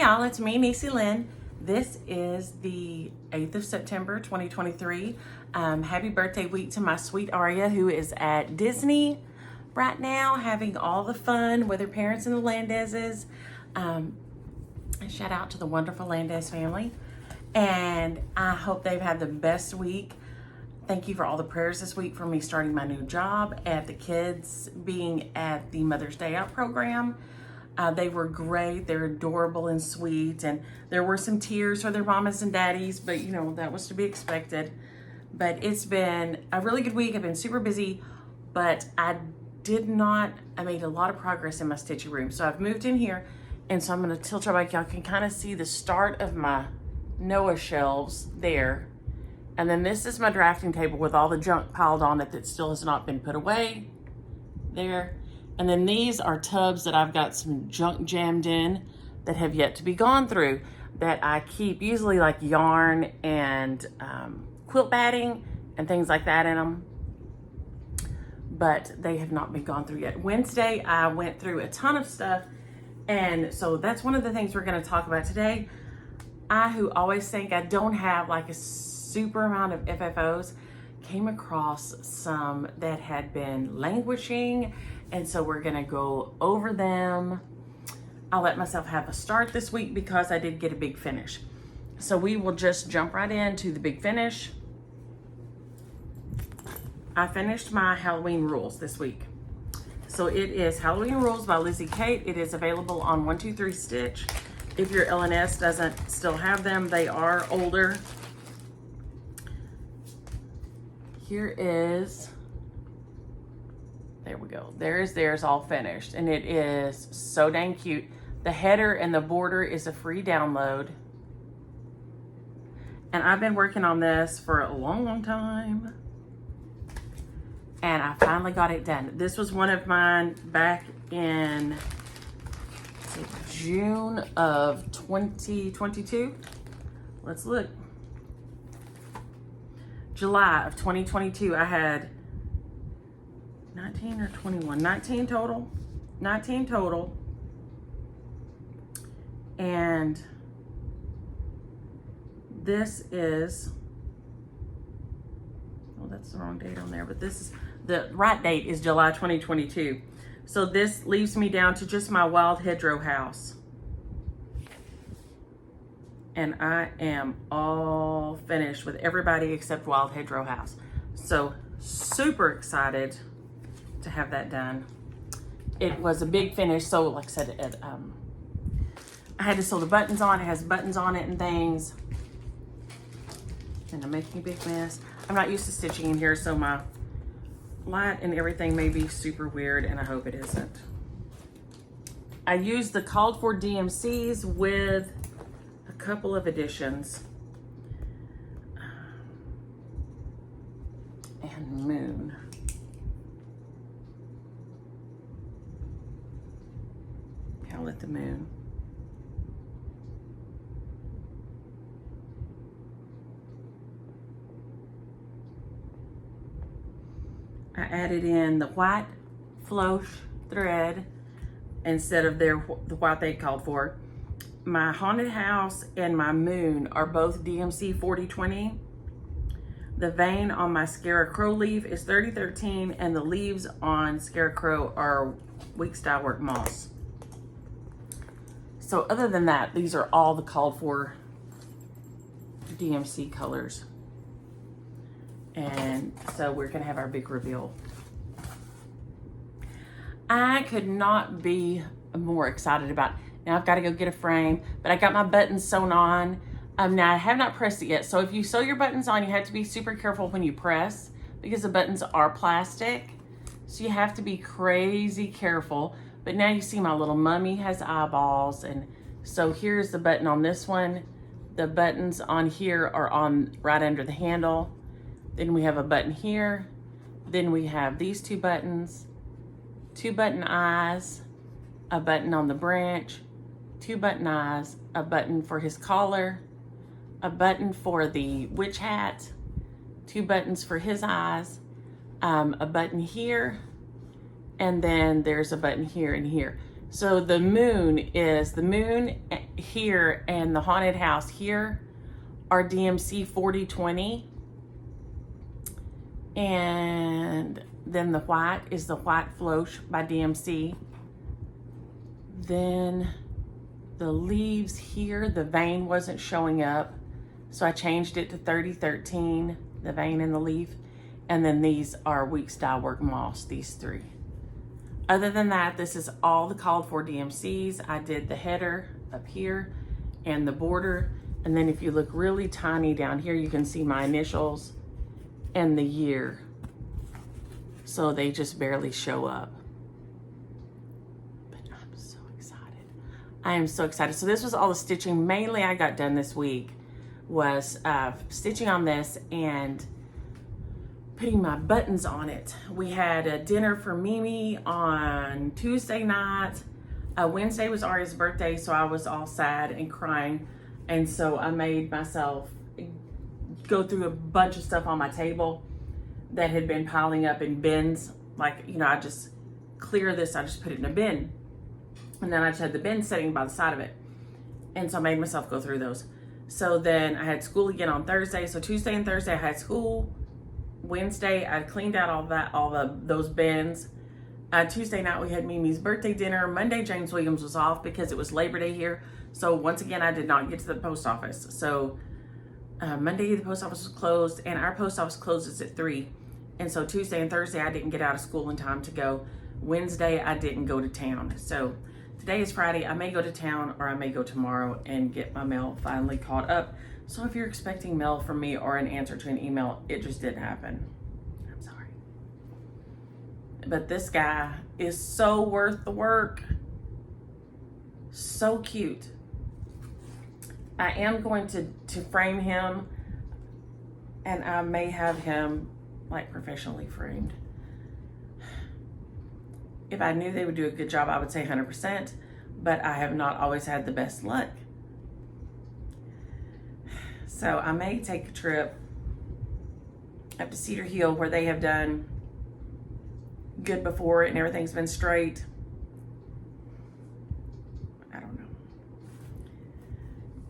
y'all, it's me, Niecy Lynn. This is the 8th of September, 2023. Happy birthday week to my sweet Aria, who is at Disney right now, having all the fun with her parents and the Landezes. Shout out to the wonderful Landez family. And I hope they've had the best week. Thank you for all the prayers this week for me starting my new job, at the kids being at the Mother's Day Out program. They were great. They're adorable and sweet. And there were some tears for their mamas and daddies, but you know, that was to be expected. But it's been a really good week. I've been super busy, but I made a lot of progress in my stitching room. So I've moved in here, and so I'm gonna tilt your back. Y'all can kind of see the start of my Noah shelves there. And then this is my drafting table with all the junk piled on it that still has not been put away there. And then these are tubs that I've got some junk jammed in that have yet to be gone through, that I keep usually like yarn and quilt batting and things like that in them. But they have not been gone through yet. Wednesday, I went through a ton of stuff. And so that's one of the things we're gonna talk about today. I, who always think I don't have like a super amount of FFOs, came across some that had been languishing, and so we're gonna go over them. I'll let myself have a start this week because I did get a big finish. So we will just jump right into the big finish. I finished my Halloween Rules this week. So it is Halloween Rules by Lizzie Kate. It is available on 123 Stitch. If your LNS doesn't still have them, they are older. Here is, there we go. There's theirs all finished, and it is so dang cute. The header and the border is a free download. And I've been working on this for a long, long time. And I finally got it done. This was one of mine back in June of 2022. Let's look. July of 2022, I had 19 or 21, 19 total, 19 total. And this is, oh, that's the wrong date on there, but this is, the right date is July 2022. So this leaves me down to just my wild hedgerow house. And I am all finished with everybody except Wild Hedgerow House. So super excited to have that done. It was a big finish. So like I said, I had to sew the buttons on. It has buttons on it and things. And I'm making a big mess. I'm not used to stitching in here, so my light and everything may be super weird, and I hope it isn't. I used the called for DMCs with a couple of additions. And Moon. Call it the Moon. I added in the white Floss thread instead of the white they called for. My Haunted House and my Moon are both DMC 4020. The vein on my Scarecrow leaf is 3013, and the leaves on Scarecrow are Week Style Work Moss. So other than that, these are all the called for DMC colors. And so we're gonna have our big reveal. I could not be more excited about it. Now I've got to go get a frame, but I got my buttons sewn on. Now I have not pressed it yet. So if you sew your buttons on, you have to be super careful when you press, because the buttons are plastic. So you have to be crazy careful. But now you see my little mummy has eyeballs. And so here's the button on this one. The buttons on here are on right under the handle. Then we have a button here. Then we have these two buttons, 2 button eyes, a button on the branch, 2 button eyes, a button for his collar, a button for the witch hat, 2 buttons for his eyes, a button here, and then there's a button here and here. So the moon here and the haunted house here are DMC 4020. And then the white is the white Floss by DMC. Then the leaves here, the vein wasn't showing up, so I changed it to 3013, the vein and the leaf. And then these are Weeks Dye Work Moss, these three. Other than that, this is all the called for DMCs. I did the header up here and the border. And then if you look really tiny down here, you can see my initials and the year. So they just barely show up. But I'm so excited. I am so excited. So this was all the stitching. Mainly I got done this week was stitching on this and putting my buttons on it. We had a dinner for Mimi on Tuesday night. Wednesday was Aria's birthday, so I was all sad and crying. And so I made myself go through a bunch of stuff on my table that had been piling up in bins. Like, you know, I just clear this, I just put it in a bin. And then I just had the bin sitting by the side of it. And so I made myself go through those. So then I had school again on Thursday. So Tuesday and Thursday I had school. Wednesday, I cleaned out those bins. Tuesday night, we had Mimi's birthday dinner. Monday, James Williams was off because it was Labor Day here. So once again, I did not get to the post office. So Monday, the post office was closed, and our post office closes at 3. And so Tuesday and Thursday, I didn't get out of school in time to go. Wednesday, I didn't go to town. So today is Friday. I may go to town or I may go tomorrow and get my mail finally caught up. So if you're expecting mail from me or an answer to an email, it just didn't happen. I'm sorry. But this guy is so worth the work. So cute. I am going to frame him, and I may have him like professionally framed. If I knew they would do a good job, I would say 100%, but I have not always had the best luck. So I may take a trip up to Cedar Hill where they have done good before and everything's been straight. I don't know.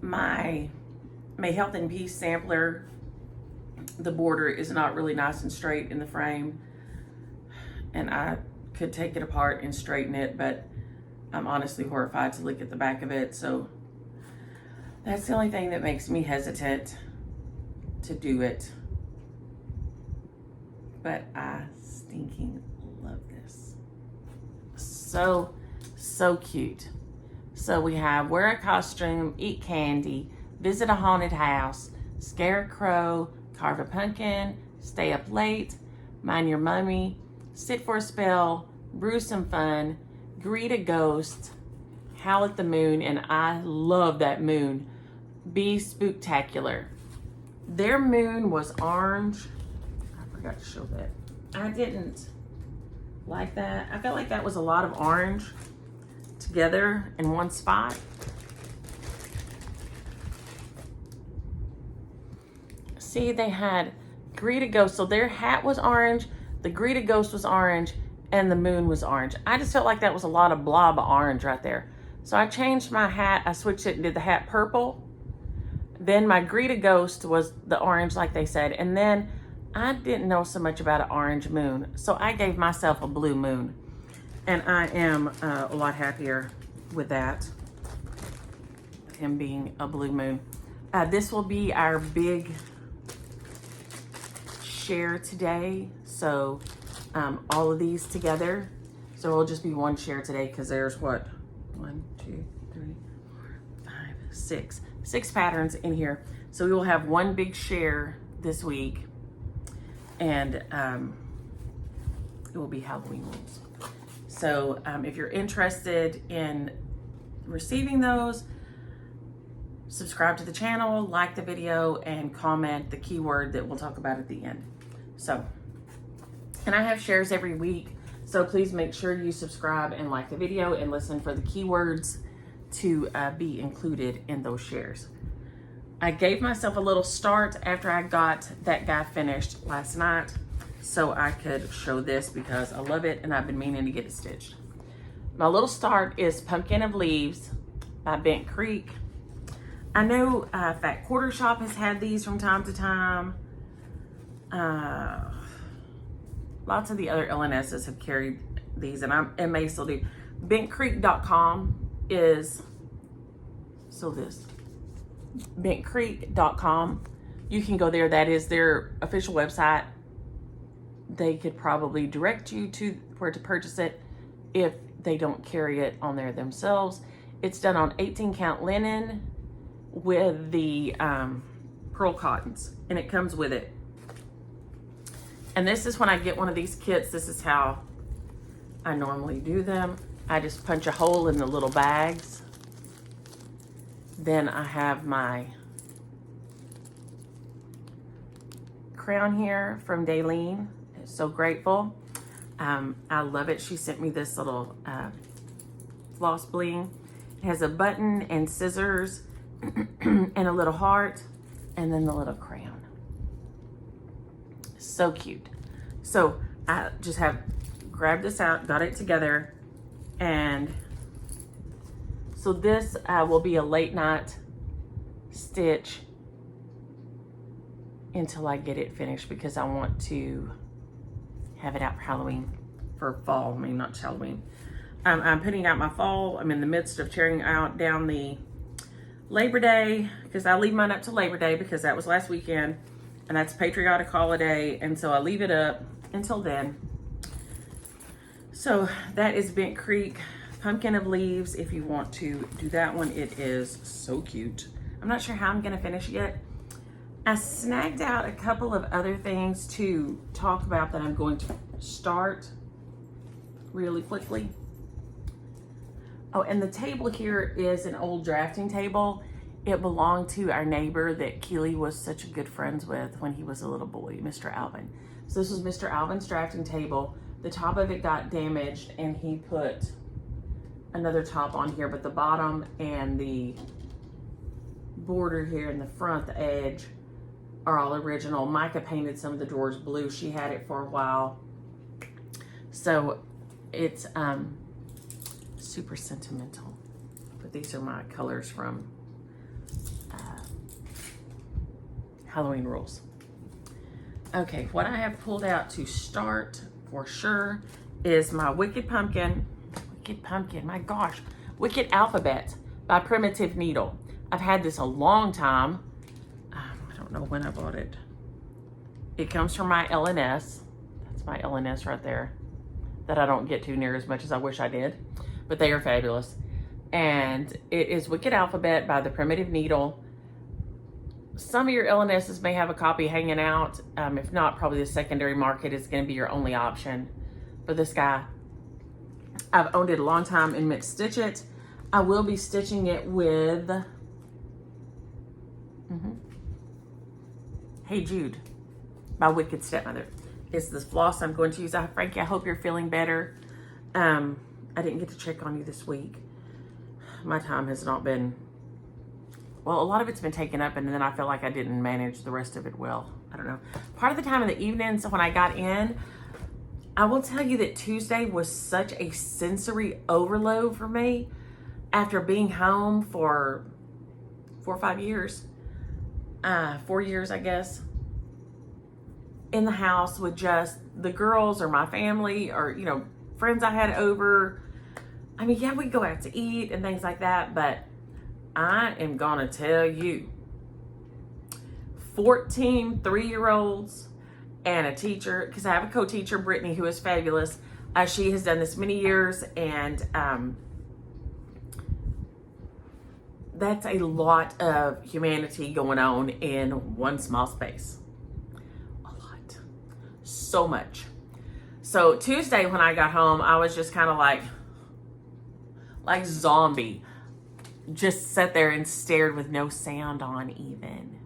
My Health and Peace sampler, the border is not really nice and straight in the frame. And I could take it apart and straighten it, but I'm honestly horrified to look at the back of it. So that's the only thing that makes me hesitant to do it. But I stinking love this. So, so cute. So we have wear a costume, eat candy, visit a haunted house, scare a crow, carve a pumpkin, stay up late, mind your mummy, sit for a spell, brew some fun, greet a ghost, howl at the moon, and I love that moon. Be spooktacular. Their moon was orange. I forgot to show that. I didn't like that. I felt like that was a lot of orange together in one spot. See, they had greet a ghost. So their hat was orange, the greet a ghost was orange, and the moon was orange. I just felt like that was a lot of blob of orange right there. So I changed my hat. I switched it and did the hat purple. Then my greet a ghost was the orange like they said. And then I didn't know so much about an orange moon. So I gave myself a blue moon. And I am a lot happier with that. Him being a blue moon. This will be our big share today. So all of these together. So it'll just be one share today because there's what? 1, 2, 3, 4, 5, 6. 6 patterns in here. So we will have one big share this week. And it will be Halloween rules. So if you're interested in receiving those, subscribe to the channel, like the video, and comment the keyword that we'll talk about at the end. So, and I have shares every week. So please make sure you subscribe and like the video and listen for the keywords to be included in those shares. I gave myself a little start after I got that guy finished last night so I could show this because I love it and I've been meaning to get it stitched. My little start is Pumpkin of Leaves by Bent Creek. I know Fat Quarter Shop has had these from time to time. Lots of the other LNSs have carried these, and may still do. BentCreek.com is still this. BentCreek.com. You can go there. That is their official website. They could probably direct you to where to purchase it if they don't carry it on there themselves. It's done on 18 count linen with the pearl cottons, and it comes with it. And this is when I get one of these kits, this is how I normally do them. I just punch a hole in the little bags. Then I have my crown here from Daylene. So grateful. I love it. She sent me this little floss bling. It has a button and scissors and a little heart and then the little crown. So cute. So I just have grabbed this out, got it together, and so this will be a late night stitch until I get it finished, because I want to have it out for Halloween, for fall. I mean, not Halloween. I'm putting out my fall. I'm in the midst of tearing out down the Labor Day, because I leave mine up to Labor Day because that was last weekend, and that's a patriotic holiday, and so I leave it up until then. So that is Bent Creek Pumpkin of Leaves. If you want to do that one, it is so cute. I'm not sure how I'm gonna finish yet. I snagged out a couple of other things to talk about that I'm going to start really quickly. Oh, and the table here is an old drafting table. It belonged to our neighbor that Keely was such a good friends with when he was a little boy, Mr. Alvin. So this was Mr. Alvin's drafting table. The top of it got damaged and he put another top on here, but the bottom and the border here in the front, the edge, are all original. Micah painted some of the drawers blue. She had it for a while. So it's super sentimental. But these are my colors from Halloween Rules. Okay, what I have pulled out to start for sure is my Wicked Pumpkin, my gosh, Wicked Alphabet by Primitive Needle. I've had this a long time. I don't know when I bought it. It comes from my LNS. That's my LNS right there, that I don't get to near as much as I wish I did, but they are fabulous. And it is Wicked Alphabet by the Primitive Needle. Some of your LNSs may have a copy hanging out. If not, probably the secondary market is going to be your only option. But this guy, I've owned it a long time and meant to stitch it. I will be stitching it with Hey Jude by Wicked Stepmother. It's this floss I'm going to use. Frankie, I hope you're feeling better. I didn't get to check on you this week. My time has not been, well, a lot of it's been taken up, and then I feel like I didn't manage the rest of it well. I don't know. Part of the time in the evenings when I got in, I will tell you that Tuesday was such a sensory overload for me after being home for 4 or 5 years. 4 years, I guess, in the house with just the girls or my family or, you know, friends I had over. I mean, yeah, we'd go out to eat and things like that, but I am gonna tell you, 14 3-year-olds and a teacher, because I have a co-teacher, Brittany, who is fabulous. She has done this many years, and that's a lot of humanity going on in one small space. A lot. So much. So Tuesday when I got home, I was just kind of like zombie. Just sat there and stared with no sound on even.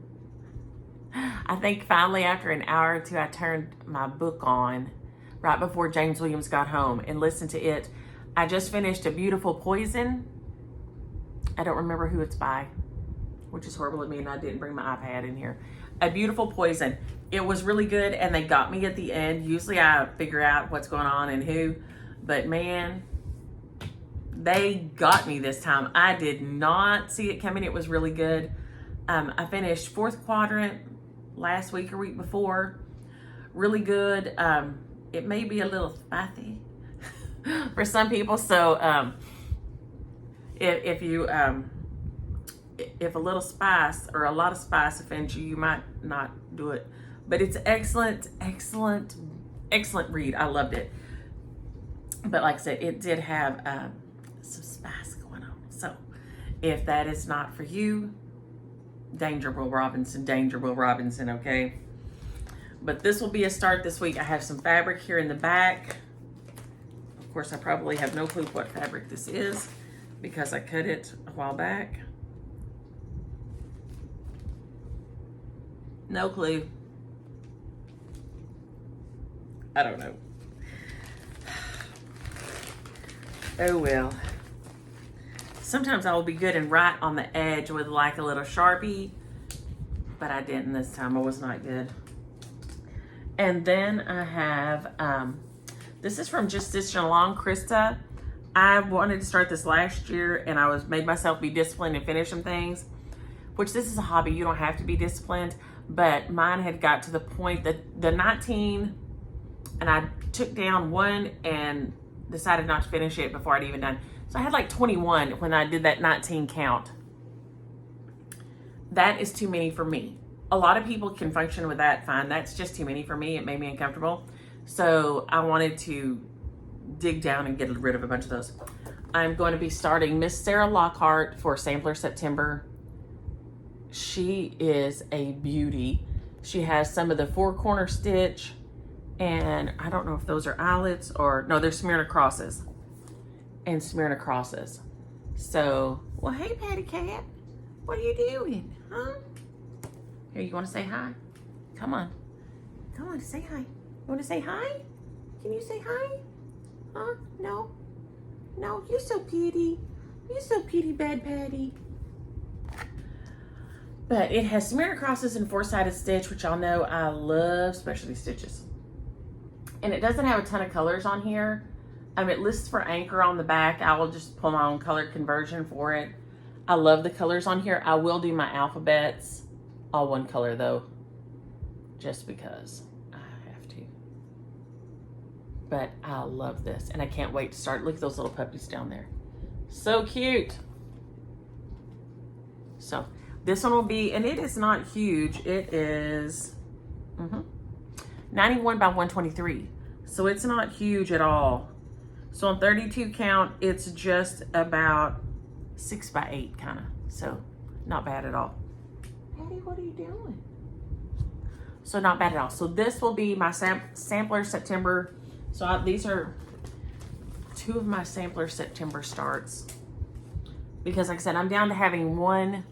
I think finally after an hour or two, I turned my book on right before James Williams got home and listened to it. I just finished A Beautiful Poison. I don't remember who it's by, which is horrible of me, and I didn't bring my iPad in here. A Beautiful Poison. It was really good, and they got me at the end. Usually I figure out what's going on and who, but man, They got me this time. I did not see it coming. It was really good. I finished 4th quadrant last week or week before. Really good. It may be a little spicy for some people. So if a little spice or a lot of spice offends you, you might not do it. But it's excellent read. I loved it. But like I said, it did have some spice going on. So if that is not for you, Danger Will Robinson, okay? But this will be a start this week. I have some fabric here in the back. Of course, I probably have no clue what fabric this is because I cut it a while back. No clue. I don't know. Oh well. Sometimes I will be good and write on the edge with like a little Sharpie, but I didn't this time. I was not good. And then I have, this is from Just Stitching Along, Krista. I wanted to start this last year and I made myself be disciplined and finish some things, which this is a hobby. You don't have to be disciplined, but mine had got to the point that the 19, and I took down one and decided not to finish it before I'd even done. So I had like 21 when I did that 19 count. That is too many for me. A lot of people can function with that fine. That's just too many for me. It made me uncomfortable. So I wanted to dig down and get rid of a bunch of those. I'm going to be starting Miss Sarah Lockhart for Sampler September. She is a beauty. She has some of the 4-corner stitch, and I don't know if those are eyelets or, no, they're Smyrna crosses. And Smyrna crosses. So, well, hey, Patty Cat. What are you doing? Huh? Here, you want to say hi? Come on. Come on, say hi. You want to say hi? Can you say hi? Huh? No? No, you're so pretty. You're so pretty, bad Patty. But it has Smyrna crosses and 4-sided stitch, which y'all know I love specialty stitches. And it doesn't have a ton of colors on here. It lists for anchor on the back. I will just pull my own color conversion for it. I love the colors on here. I will do my alphabets all one color though, just because I have to. But I love this and I can't wait to start. Look at those little puppies down there. So cute. So this one will be, and it is not huge. It is 91 by 123. So it's not huge at all. So on 32 count, it's just about 6 by 8 kind of. So not bad at all. Patty, what are you doing? So not bad at all. So this will be my sampler September. So these are 2 of my sampler September starts. Because like I said, I'm down to having one,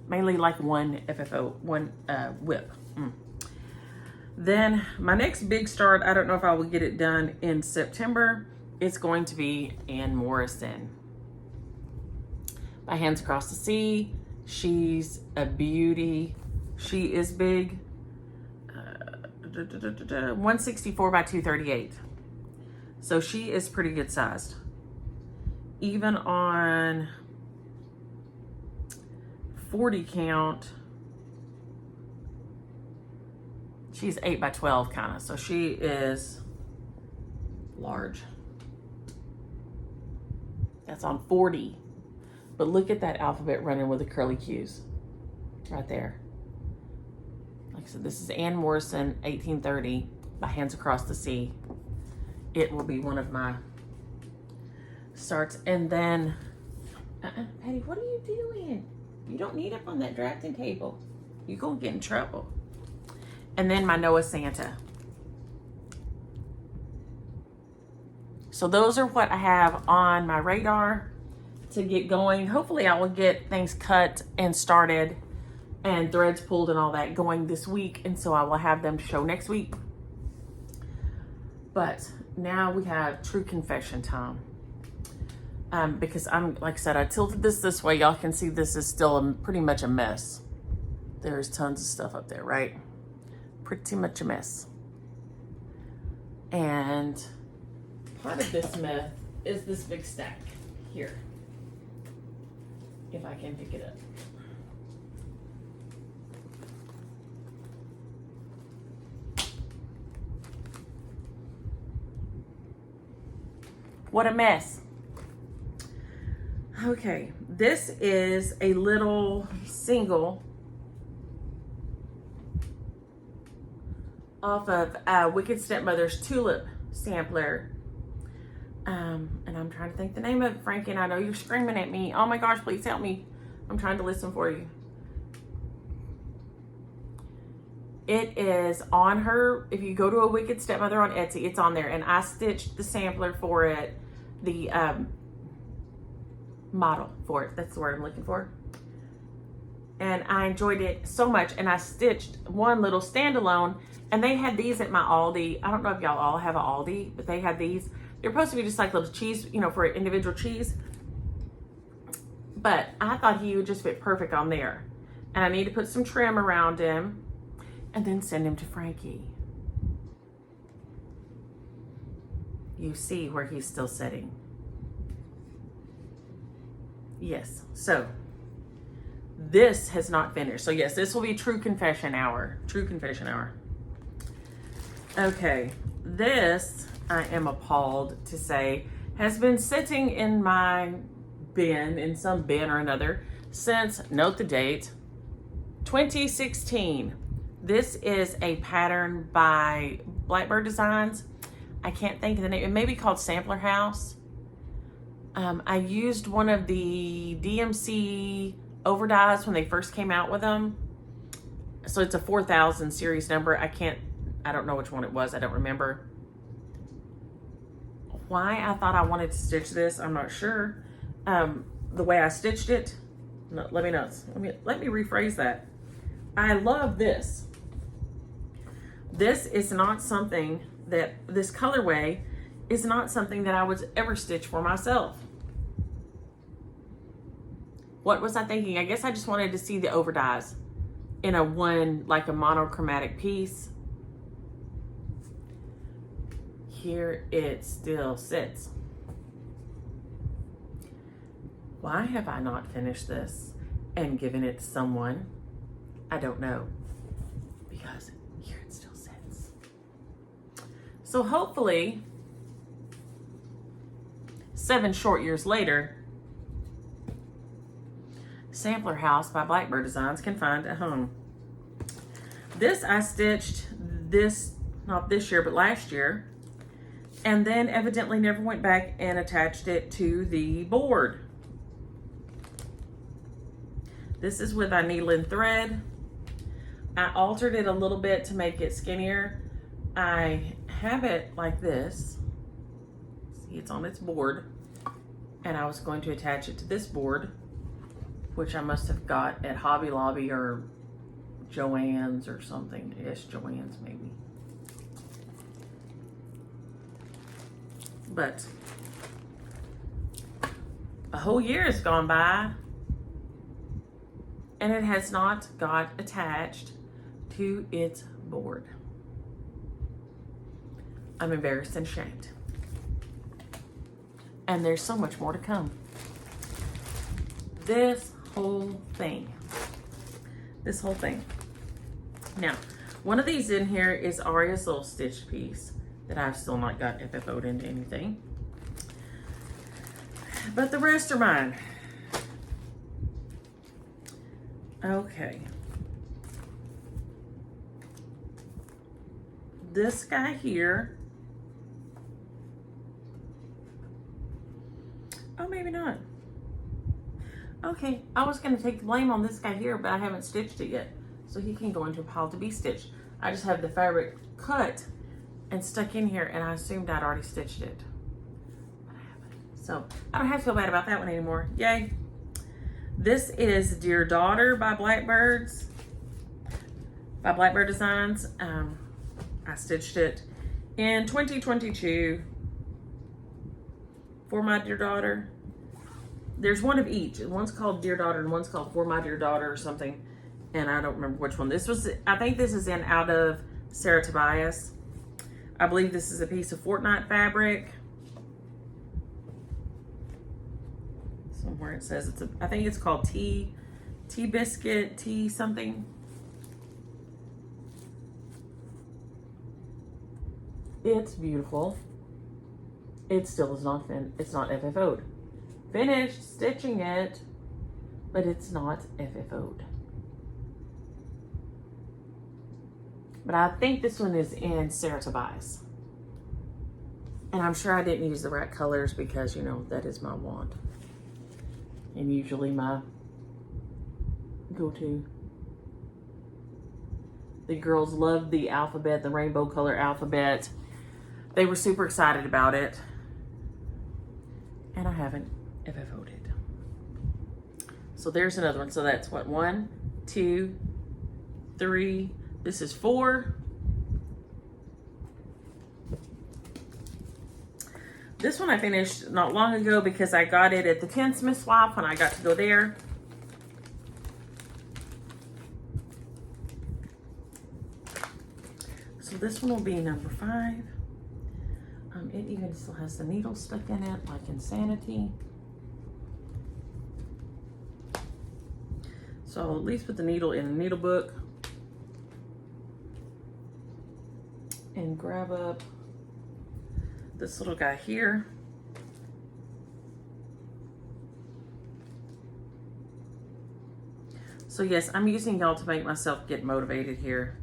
mainly like one FFO, one whip. Then my next big start, I don't know if I will get it done in September. It's going to be Ann Morrison. By Hands Across the Sea. She's a beauty. She is big. 164 by 238. So she is pretty good sized. Even on 40 count, she's 8 by 12 kind of. So she is large. That's on 40. But look at that alphabet running with the curly cues right there. Like I said, this is Ann Morrison, 1830, by Hands Across the Sea. It will be one of my starts. And then, Patty, what are you doing? You don't need up on that drafting table. You're going to get in trouble. And then my Noah Santa. So those are what I have on my radar to get going. Hopefully I will get things cut and started and threads pulled and all that going this week. And so I will have them to show next week. But now we have true confession time. Because like I said, I tilted this way. Y'all can see this is still pretty much a mess. There's tons of stuff up there, right? Pretty much a mess. And part of this mess is this big stack. Here. If I can pick it up. What a mess. Okay, this is a little single off of Wicked Stepmother's Tulip sampler. And I'm trying to think the name of it, Frankie, and I know you're screaming at me. Oh my gosh, please help me. I'm trying to listen for you. It is on her, if you go to a Wicked Stepmother on Etsy, it's on there. And I stitched the sampler for it, the model for it. That's the word I'm looking for. And I enjoyed it so much. And I stitched one little standalone, and they had these at my Aldi. I don't know if y'all all have an Aldi, but they had these. They're supposed to be just like little cheese, you know, for individual cheese. But I thought he would just fit perfect on there. And I need to put some trim around him and then send him to Frankie. You see where he's still sitting. Yes, so this has not finished. So yes, this will be true confession hour. True confession hour. Okay, this, I am appalled to say, has been sitting in my bin, in some bin or another, since, note the date, 2016. This is a pattern by Blackbird Designs. I can't think of the name. It may be called Sampler House. I used one of the DMC overdyes when they first came out with them. So it's a 4000 series number. I don't know which one it was. I don't remember. Why I thought I wanted to stitch this, I'm not sure. The way I stitched it, no, let me rephrase that. I love this. This is not something that, this colorway is not something that I would ever stitch for myself. What was I thinking? I guess I just wanted to see the overdyes in a one, like a monochromatic piece. Here it still sits. Why have I not finished this and given it to someone? I don't know. Because here it still sits. So hopefully, 7 short years later, Sampler House by Blackbird Designs can find a home. This I stitched this, not this year, but last year. And then evidently never went back and attached it to the board. This is with a needle and thread. I altered it a little bit to make it skinnier. I have it like this. See, it's on its board. And I was going to attach it to this board, which I must have got at Hobby Lobby or Joann's or something. Yes, Joann's maybe. But a whole year has gone by and it has not got attached to its board. I'm embarrassed and ashamed. And there's so much more to come. This whole thing. Now, one of these in here is Aria's little stitched piece that I've still not got FFO'd into anything. But the rest are mine. Okay. This guy here. Oh, maybe not. Okay, I was going to take the blame on this guy here, but I haven't stitched it yet. So he can go into a pile to be stitched. I just have the fabric cut and stuck in here, and I assumed I'd already stitched it. But I haven't. So I don't have to feel bad about that one anymore. Yay. This is Dear Daughter by Blackbird Designs. I stitched it in 2022 for my dear daughter. There's one of each. One's called Dear Daughter and one's called For My Dear Daughter or something. And I don't remember which one. This was, I think this is in out of Sarah Tobias. I believe this is a piece of Fortnite fabric. somewhere it says I think it's called tea biscuit, tea something. It's beautiful. It still is not it's not FFO'd. Finished stitching it, but it's not FFO'd. But I think this one is in Sarah Tobias. And I'm sure I didn't use the right colors because, you know, that is my want. And usually my go-to. The girls loved the alphabet, the rainbow color alphabet. They were super excited about it. And I haven't FFO'd it. So there's another one. So that's what, 1, 2, 3. This is 4. This one I finished not long ago because I got it at the Tinsmith Swap when I got to go there. So this one will be number 5. It even still has the needle stuck in it, like Insanity. So I'll at least put the needle in the needle book. And grab up this little guy here. So yes, I'm using y'all to make myself get motivated here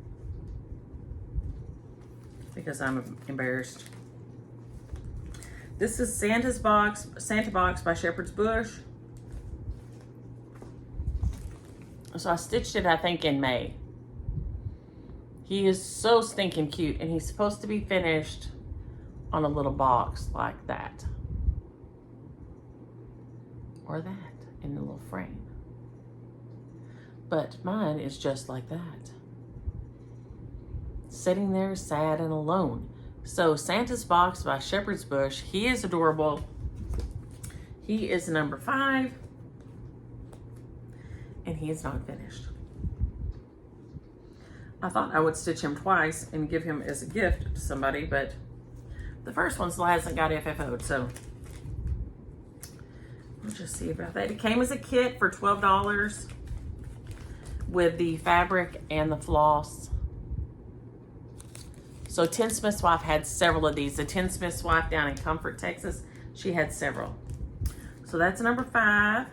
because I'm embarrassed. This is Santa Box by Shepherd's Bush. So I stitched it, I think, in May. He is so stinking cute, and he's supposed to be finished on a little box like that. Or that, in a little frame. But mine is just like that. Sitting there sad and alone. So Santa's Box by Shepherd's Bush, he is adorable. He is number 5. And he is not finished. I thought I would stitch him twice and give him as a gift to somebody, but the first one still hasn't got FFO'd, so we'll just see about that. It came as a kit for $12 with the fabric and the floss. So Tinsmith's wife had several of these. The Tinsmith's wife down in Comfort, Texas, she had several. So that's number 5.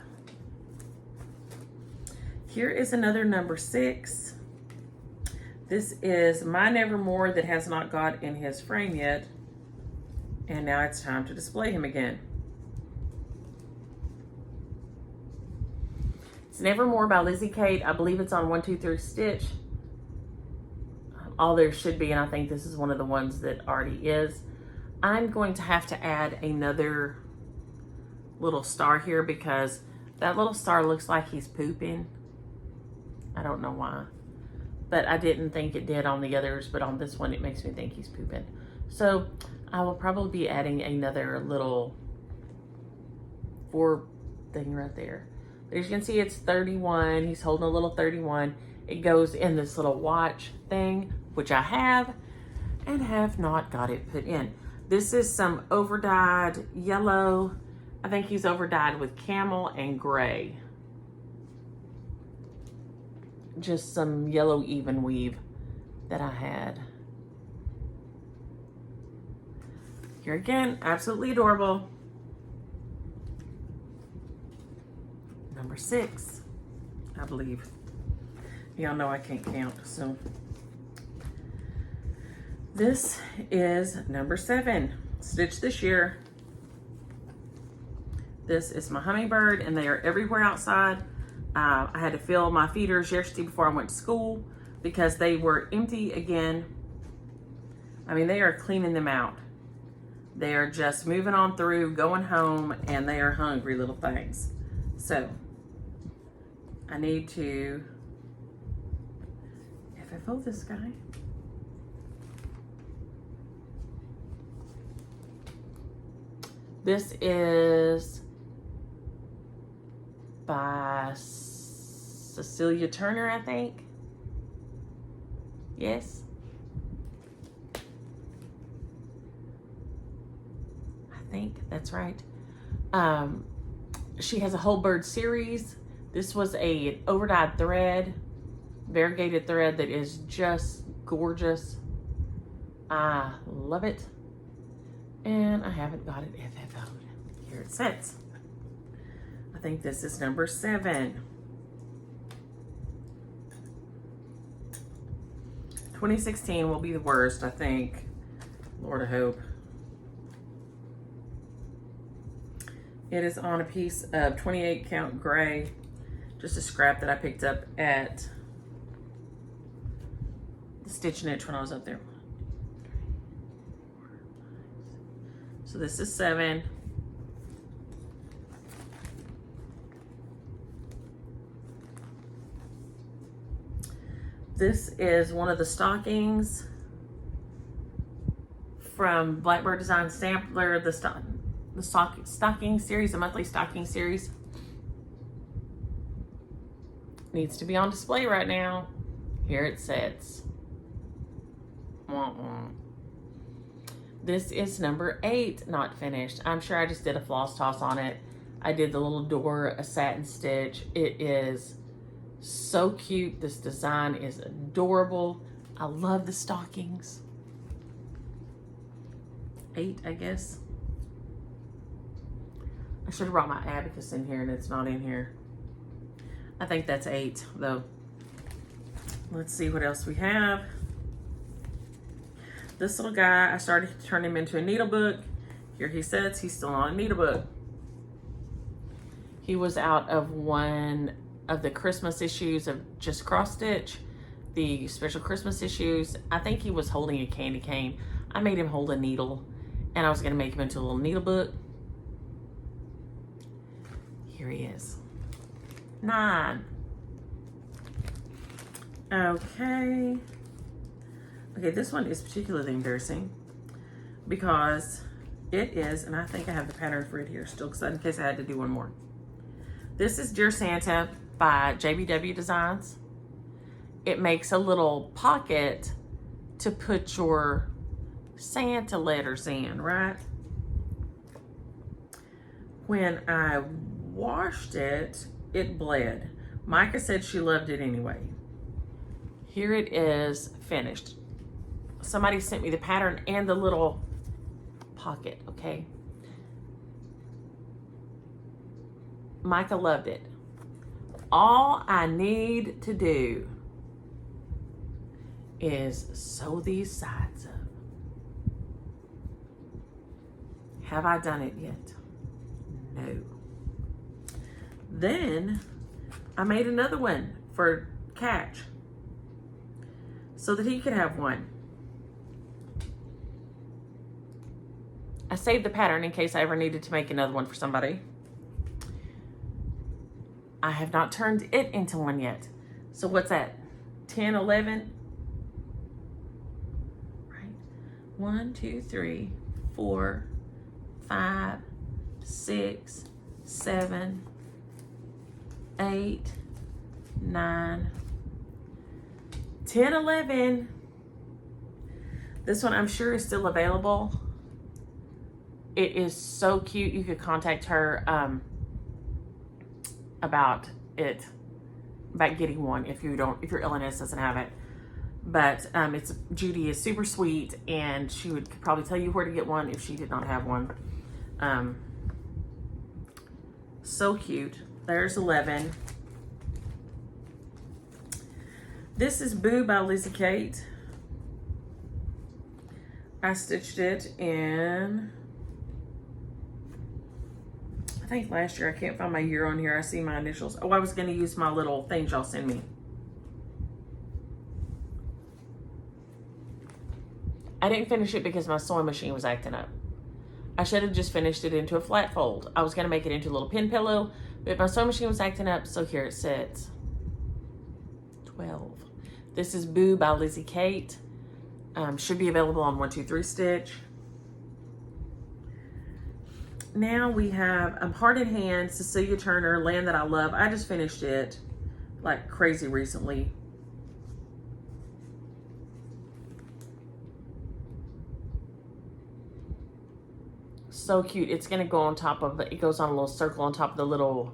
Here is another number 6. This is My Nevermore that has not got in his frame yet. And now it's time to display him again. It's Nevermore by Lizzie Kate. I believe it's on 1, 2, 3 stitch. All there should be, and I think this is one of the ones that already is. I'm going to have to add another little star here because that little star looks like he's pooping. I don't know why. But I didn't think it did on the others, but on this one it makes me think he's pooping. So I will probably be adding another little 4 thing right there. But as you can see, it's 31. He's holding a little 31. It goes in this little watch thing, which I have and have not got it put in. This is some overdyed yellow. I think he's overdyed with camel and gray. Just some yellow even weave that I had. Here again, absolutely adorable. Number 6, I believe. Y'all know I can't count, so. This is number 7, stitched this year. This is my hummingbird, and they are everywhere outside. I had to fill my feeders yesterday before I went to school because they were empty again. I mean, they are cleaning them out. They are just moving on through, going home, and they are hungry little things. So, I need to FFO this guy. This is by Cecilia Turner, I think. Yes. I think that's right. She has a whole bird series. This was a overdyed thread, variegated thread that is just gorgeous. I love it. And I haven't got it FFO'd. Here it sits. I think this is number 7. 2016 will be the worst, I think. Lord, I hope. It is on a piece of 28 count gray. Just a scrap that I picked up at the Stitch Niche when I was up there. So this is 7. This is one of the stockings from Blackbird Design Sampler, the stocking series, the monthly stocking series. Needs to be on display right now. Here it sits. This is number 8, not finished. I'm sure I just did a floss toss on it. I did the little door, a satin stitch. It is so cute. This design is adorable. I love the stockings. 8, I guess. I should have brought my abacus in here and it's not in here. I think that's 8 though. Let's see what else we have. This little guy, I started to turn him into a needle book. Here he sits, he's still on a needle book. He was out of one of the Christmas issues of Just Cross Stitch, the special Christmas issues. I think he was holding a candy cane. I made him hold a needle and I was gonna make him into a little needle book. Here he is. 9. Okay. Okay, this one is particularly embarrassing because it is, and I think I have the pattern for it here still, in case I had to do one more. This is Dear Santa by JBW Designs. It makes a little pocket to put your Santa letters in, right? When I washed it, it bled. Micah said she loved it anyway. Here it is finished. Somebody sent me the pattern and the little pocket, okay? Micah loved it. All I need to do is sew these sides up. Have I done it yet? No. Then I made another one for Catch so that he could have one. I saved the pattern in case I ever needed to make another one for somebody. I have not turned it into one yet. So what's that? 10, 11? Right. 1, 2, 3, 4, 5, 6, 7, 8, 9, 10, 11. This one I'm sure is still available. It is so cute. You could contact her about getting one if your LNS doesn't have it. But Judy is super sweet and she would probably tell you where to get one if she did not have one. So cute. There's 11. This is Boo by Lizzie Kate. I stitched it in, I think last year. I can't find my year on here. I see my initials. Oh, I was going to use my little things y'all send me. I didn't finish it because my sewing machine was acting up. I should have just finished it into a flat fold. I was going to make it into a little pin pillow, but my sewing machine was acting up, so here it sits. 12. This is Boo by Lizzie Kate. Should be available on 1, 2, 3 Stitch. Now we have Heart in Hand, Cecilia Turner, Land That I Love. I just finished it like crazy recently. so cute. It's gonna go on top of, it goes on a little circle on top of the little,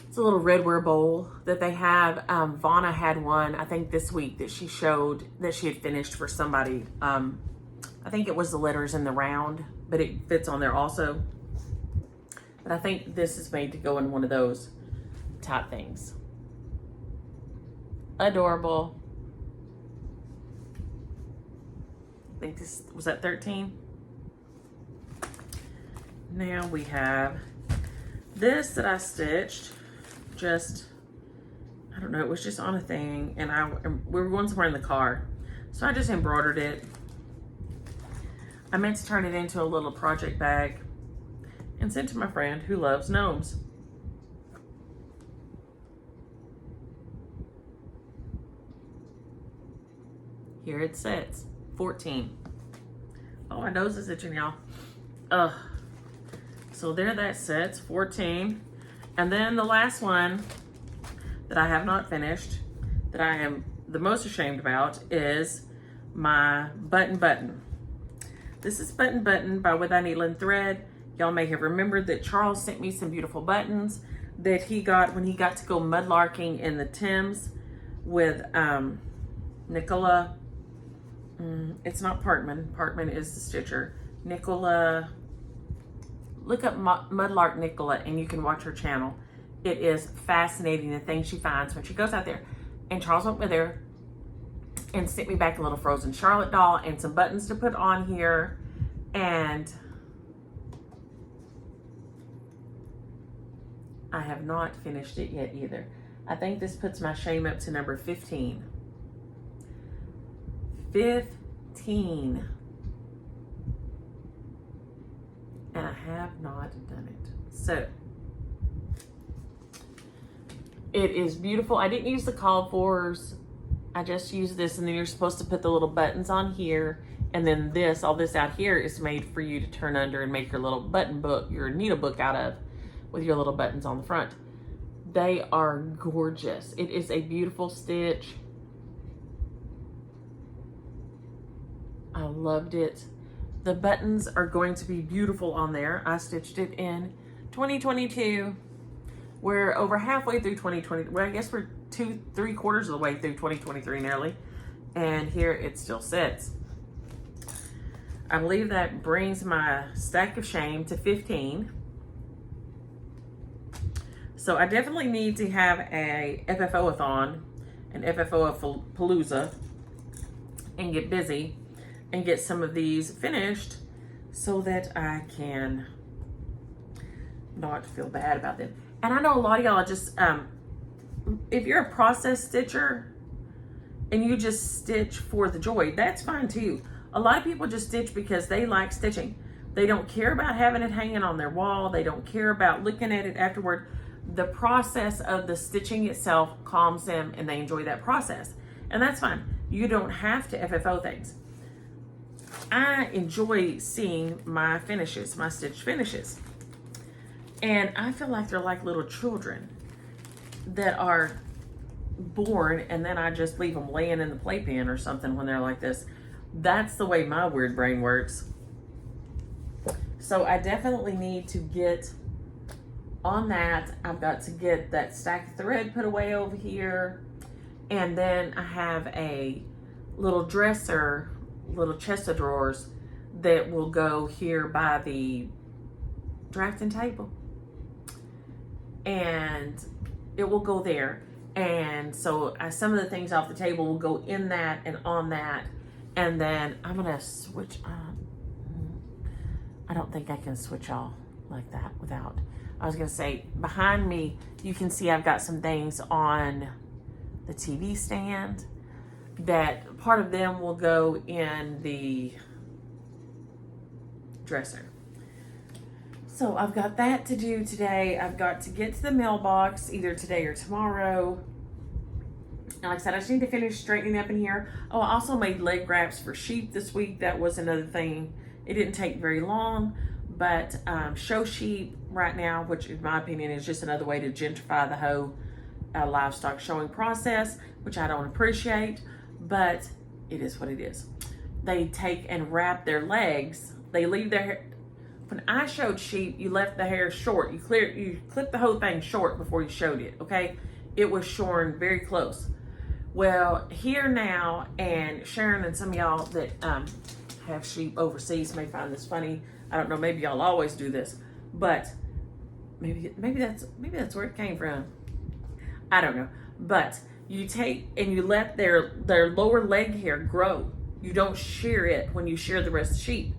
it's a little redware bowl that they have. Vonna had one, I think this week, that she showed that she had finished for somebody. I think it was the letters in the round, but it fits on there also. But I think this is made to go in one of those type things. Adorable. I think this, was that 13? Now we have this that I stitched. Just, I don't know, it was just on a thing, and we were going somewhere in the car. So I just embroidered it. I meant to turn it into a little project bag and sent to my friend who loves gnomes. Here it sits, 14. Oh, my nose is itching, y'all. Ugh. So there that sits, 14. And then the last one that I have not finished, that I am the most ashamed about, is my button. This is Button by With Thy Needle and Thread. Y'all may have remembered that Charles sent me some beautiful buttons that he got when he got to go mudlarking in the Thames with Nicola. It's not Parkman. Parkman is the stitcher. Nicola. Look up Mudlark Nicola and you can watch her channel. It is fascinating the things she finds when she goes out there. And Charles went with her and sent me back a little frozen Charlotte doll and some buttons to put on here. And I have not finished it yet either. I think this puts my shame up to number 15. 15. And I have not done it. So it is beautiful. I didn't use the call fors. I just used this, and then you're supposed to put the little buttons on here, and then this, all this out here is made for you to turn under and make your little button book, your needle book out of, with your little buttons on the front. They are gorgeous. It is a beautiful stitch. I loved it. The buttons are going to be beautiful on there. I stitched it in 2022. We're over halfway through 2020. Well, I guess we're 3/4 of the way through 2023 nearly. And here it still sits. I believe that brings my stack of shame to 15. So I definitely need to have a FFO-a-thon, an FFO-a-palooza, and get busy and get some of these finished so that I can not feel bad about them. And I know a lot of y'all just, if you're a process stitcher and you just stitch for the joy, that's fine too. A lot of people just stitch because they like stitching. They don't care about having it hanging on their wall. They don't care about looking at it afterward. The process of the stitching itself calms them and they enjoy that process. And that's fine. You don't have to FFO things. I enjoy seeing my finishes, my stitch finishes. And I feel like they're like little children that are born and then I just leave them laying in the playpen or something when they're like this. That's the way my weird brain works. So I definitely need to get on that. I've got to get that stack of thread put away over here. And then I have a little dresser, little chest of drawers that will go here by the drafting table. And it will go there. And so some of the things off the table will go in that and on that. And then I'm gonna switch on. I don't think I can switch all like that without. I was gonna say, behind me, you can see I've got some things on the TV stand that part of them will go in the dresser. So I've got that to do today. I've got to get to the mailbox either today or tomorrow. And like I said, I just need to finish straightening up in here. Oh, I also made leg wraps for sheep this week. That was another thing. It didn't take very long, but show sheep right now, which in my opinion is just another way to gentrify the whole livestock showing process, which I don't appreciate, but it is what it is. They take and wrap their legs. They leave their when I showed sheep, you left the hair short. You clipped the whole thing short before you showed it, okay? It was shorn very close. Well, here now, and Sharon and some of y'all that have sheep overseas may find this funny. I don't know, maybe y'all always do this, but maybe that's where it came from. I don't know. But you take and you let their lower leg hair grow. You don't shear it when you shear the rest of the sheep.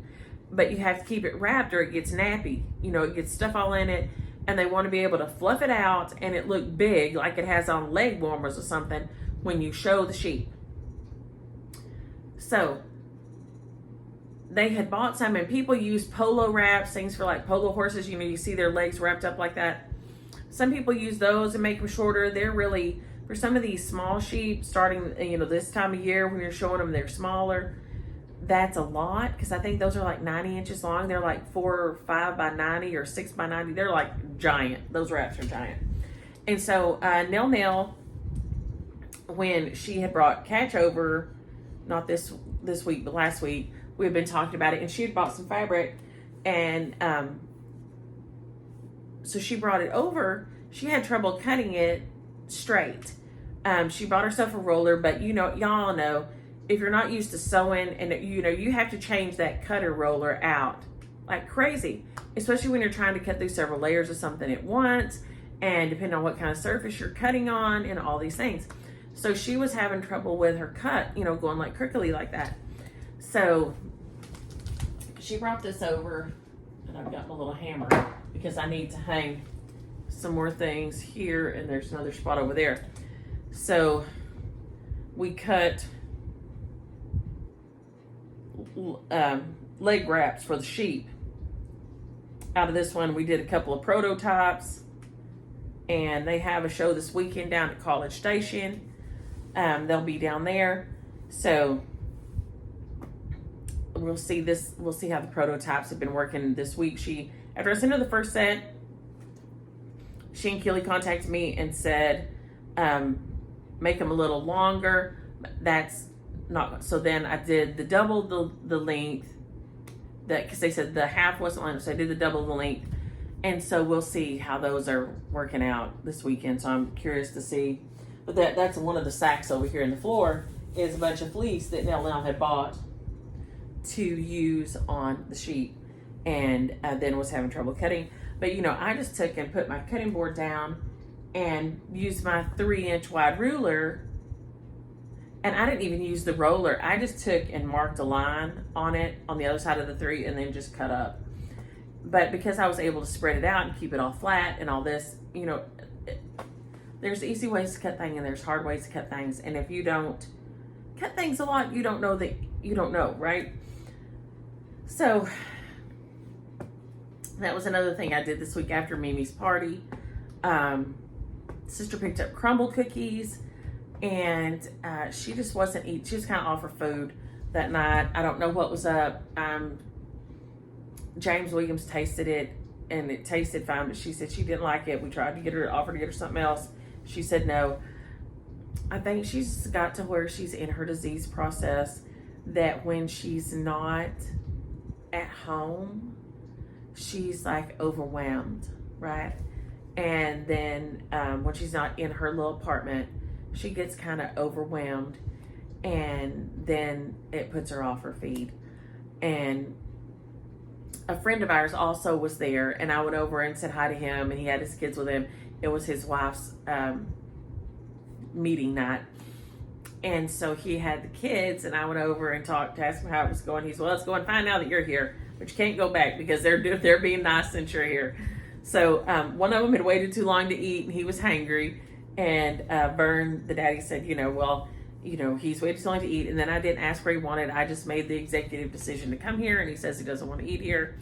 But you have to keep it wrapped or it gets nappy. You know, it gets stuff all in it, and they want to be able to fluff it out and it look big like it has on leg warmers or something when you show the sheep. So they had bought some, and people use polo wraps, things for like polo horses. You know, you see their legs wrapped up like that. Some people use those and make them shorter. They're really, for some of these small sheep, starting, you know, this time of year when you're showing them they're smaller, that's a lot, because I think those are like 90 inches long. They're like 4 or 5 by 90 or 6 by 90. They're like giant. Those wraps are giant. And so Nell, when she had brought Catch over, not this week, but last week, we had been talking about it, and she had bought some fabric, and so she brought it over. She had trouble cutting it straight. She bought herself a roller, but you know, y'all know, if you're not used to sewing, and you know, you have to change that cutter roller out like crazy, especially when you're trying to cut through several layers of something at once, and depending on what kind of surface you're cutting on and all these things. So she was having trouble with her cut, you know, going like crookedy like that. So she brought this over, and I've got my little hammer because I need to hang some more things here, and there's another spot over there. So we cut leg wraps for the sheep. Out of this one, we did a couple of prototypes, and they have a show this weekend down at College Station. They'll be down there, so we'll see how the prototypes have been working this week. After I sent her the first set, she and Keely contacted me and said, make them a little longer. That's not, so then I did the double the length, because they said the half wasn't long, so I did the double the length. And so we'll see how those are working out this weekend. So I'm curious to see. But that's one of the sacks over here in the floor is a bunch of fleece that Nell had bought to use on the sheep, and then was having trouble cutting. But you know, I just took and put my cutting board down and used my 3-inch wide ruler, and I didn't even use the roller. I just took and marked a line on it on the other side of the 3 and then just cut up. But because I was able to spread it out and keep it all flat and all this, you know, there's easy ways to cut things and there's hard ways to cut things. And if you don't cut things a lot, you don't know that you don't know, right? So that was another thing I did this week after Mimi's party. Sister picked up crumble cookies, and she just wasn't eating. She was kind of off her food that night. I don't know what was up. James Williams tasted it, and it tasted fine, but she said she didn't like it. We tried to offer to get her something else. She said no. I think she's got to where she's in her disease process that when she's not at home, she's like overwhelmed, right? And then when she's not in her little apartment, she gets kind of overwhelmed, and then it puts her off her feed. And a friend of ours also was there, and I went over and said hi to him, and he had his kids with him. It was his wife's meeting night. And so he had the kids, and I went over and talked to ask him how it was going. He said, well, it's going fine now that you're here, but you can't go back because they're being nice since you're here. So one of them had waited too long to eat, and he was hangry. And Vern, the daddy, said, he's waited too long to eat. And then I didn't ask where he wanted. I just made the executive decision to come here, and he says he doesn't want to eat here.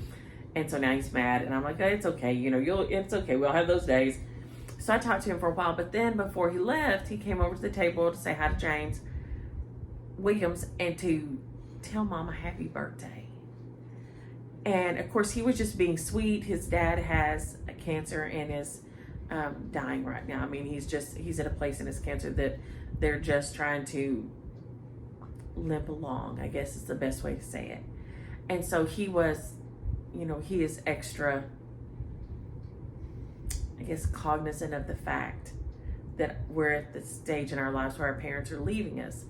And so now he's mad. And I'm like, oh, it's okay. It's okay. We'll have those days. So I talked to him for a while. But then before he left, he came over to the table to say hi to James Williams and to tell Mama happy birthday. And of course, he was just being sweet. His dad has a cancer and is dying right now. I mean, he's at a place in his cancer that they're just trying to limp along, I guess is the best way to say it. And so he was, you know, he is extra, I guess, cognizant of the fact that we're at the stage in our lives where our parents are leaving us.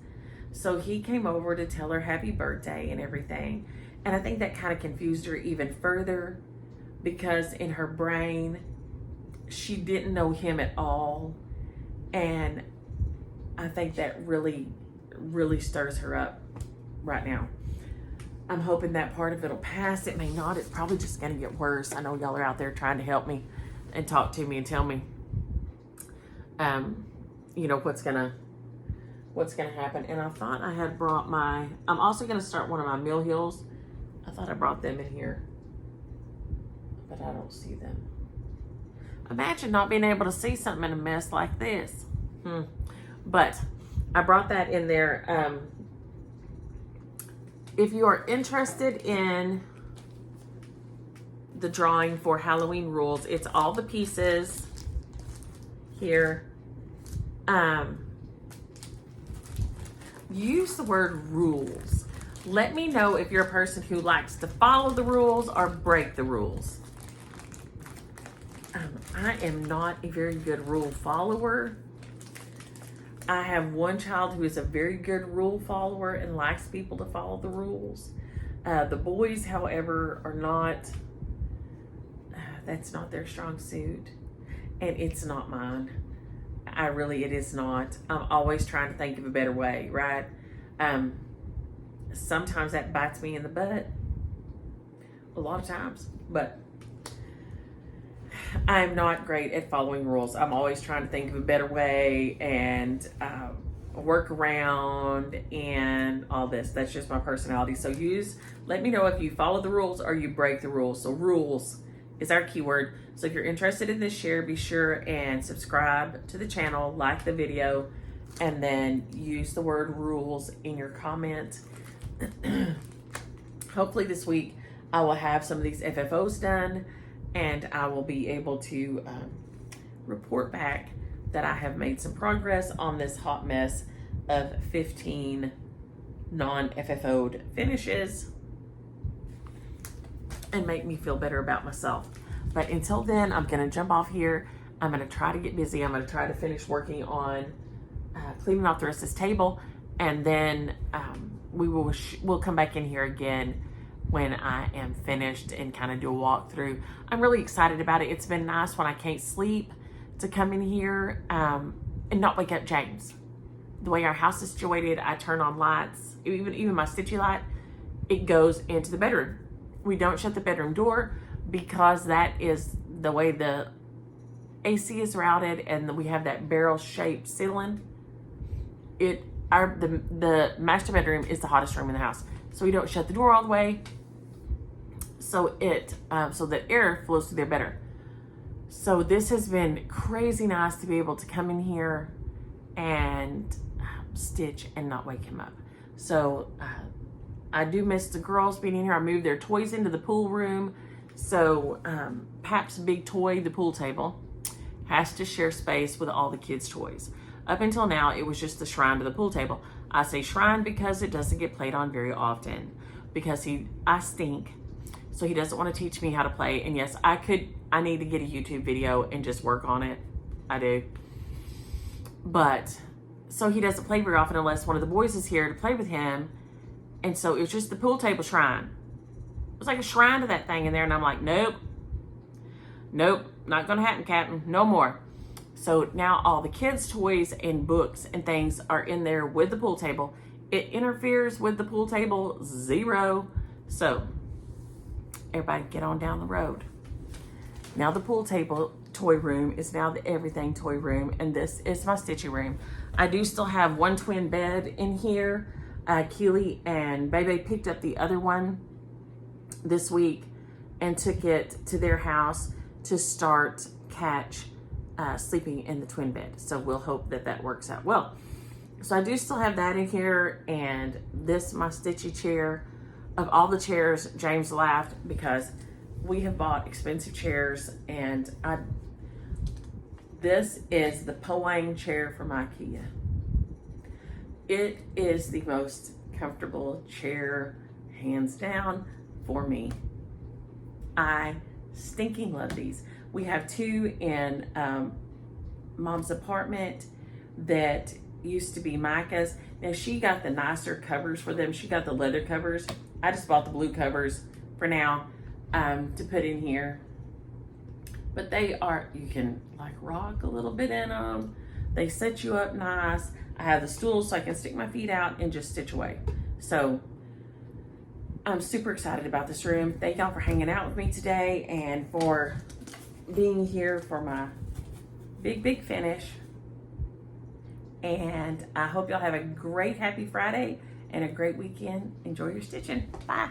So he came over to tell her happy birthday and everything. And I think that kind of confused her even further, because in her brain, she didn't know him at all. And I think that really, really stirs her up right now. I'm hoping that part of it'll pass. It may not. It's probably just going to get worse. I know y'all are out there trying to help me and talk to me and tell me, you know, what's gonna happen. And I thought I had brought I'm also gonna start one of my Mill Hills. I thought I brought them in here, but I don't see them. Imagine not being able to see something in a mess like this. But I brought that in there. If you are interested in the drawing for Halloween Rules, it's all the pieces here. Use the word rules. Let me know if you're a person who likes to follow the rules or break the rules. I am not a very good rule follower. I have one child who is a very good rule follower and likes people to follow the rules. The boys, however, are not, that's not their strong suit. And it's not mine. It is not. I'm always trying to think of a better way, right? Sometimes that bites me in the butt. A lot of times. But I'm not great at following rules. I'm always trying to think of a better way and work around and all this. That's just my personality. So let me know if you follow the rules or you break the rules. So rules is our keyword. So if you're interested in this share, be sure and subscribe to the channel, like the video, and then use the word rules in your comment. Hopefully this week I will have some of these FFOs done, and I will be able to report back that I have made some progress on this hot mess of 15 non-FFO'd finishes, and make me feel better about myself. But until then, I'm going to jump off here. I'm going to try to get busy. I'm going to try to finish working on cleaning off the rest of this table, and then we'll come back in here again when I am finished and kind of do a walkthrough. I'm really excited about it. It's been nice when I can't sleep to come in here and not wake up James. The way our house is situated, I turn on lights, even my stitchy light, it goes into the bedroom. We don't shut the bedroom door because that is the way the AC is routed, and we have that barrel-shaped ceiling. The master bedroom is the hottest room in the house, so we don't shut the door all the way, so that air flows through there better. So this has been crazy nice to be able to come in here and stitch and not wake him up. So I do miss the girls being in here. I moved their toys into the pool room. So Pap's big toy, the pool table, has to share space with all the kids' toys. Up until now, it was just the shrine to the pool table. I say shrine because it doesn't get played on very often, because I stink. So he doesn't want to teach me how to play. And yes, I need to get a YouTube video and just work on it. I do. But, so he doesn't play very often unless one of the boys is here to play with him. And so it was just the pool table shrine. It was like a shrine to that thing in there. And I'm like, nope, not going to happen, Captain. No more. So now all the kids' toys and books and things are in there with the pool table. It interferes with the pool table, zero. So everybody get on down the road. Now the pool table toy room is now the everything toy room, and this is my stitchy room. I do still have one twin bed in here. Keely and Bebe picked up the other one this week and took it to their house to start sleeping in the twin bed. So we'll hope that works out well. So I do still have that in here, and this, my stitchy chair. Of all the chairs, James laughed because we have bought expensive chairs, and this is the Poang chair from IKEA. It is the most comfortable chair, hands down, for me. I stinking love these. We have two in Mom's apartment that used to be Micah's. Now she got the nicer covers for them. She got the leather covers. I just bought the blue covers for now to put in here. But they are, you can like rock a little bit in them. They set you up nice. I have the stools so I can stick my feet out and just stitch away. So I'm super excited about this room. Thank y'all for hanging out with me today and for being here for my big finish. And I hope y'all have a great happy Friday and a great weekend. Enjoy your stitching. Bye.